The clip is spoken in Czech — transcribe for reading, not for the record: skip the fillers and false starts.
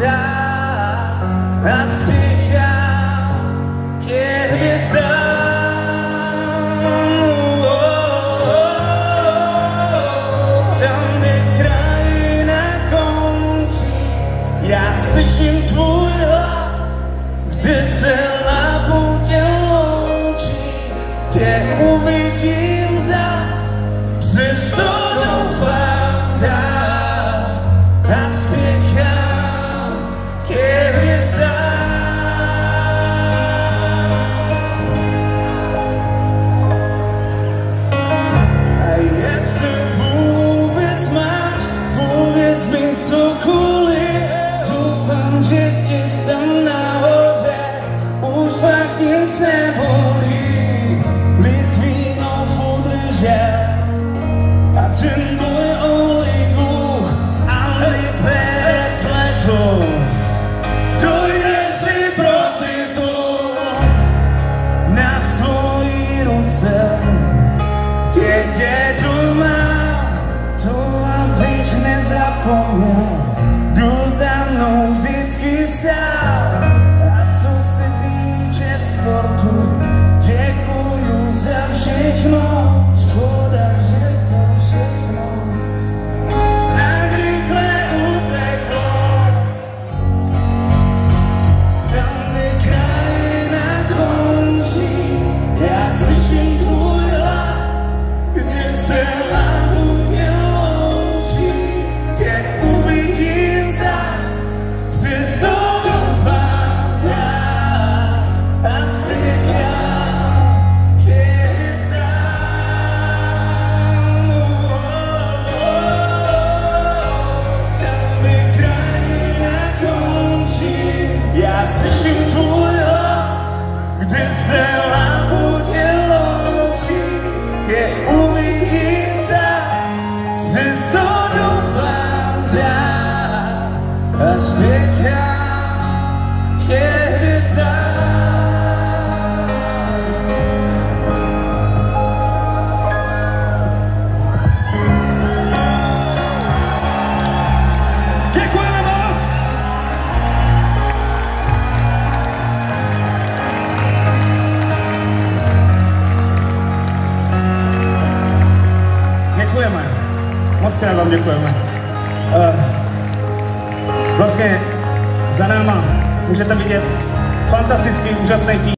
dál a spěchám ke hvězdám. Tam, kde krajina končí, já slyším tvůj hlas, kde se labutě loučí, tě uvidím zas, přesto doufám dál a spěchám ke hvězdám. A jak se vůbec máš, pověz mi cokoliv, doufám, že tě tam nahoře už fakt nic nebolí. Litvínou furt držel a ten boj o ligu a Liberec letos dojde si pro titul na svojí ruce. Tě doma, to abych nezapomněl, kdo za mnou vždycky stál. A co se týče sportu, děkuju za všechno. Škoda, že to všechno tak rychle uteklo. Tam, kde krajina končí, já slyším tvůj hlas, kde se labutě loučí, tě uvidím zas, přesto doufám dál a spěchám ke hvězdám. Tam, kde krajina končí, já slyším tvůj hlas, kde se labutě loučí, tě uvidím zas, přesto doufám dál a spěchám ke hvězdám. Děkujeme moc! Děkujeme. Moc krát vám děkujeme. Vlastně za náma můžete vidět fantastický, úžasný tým.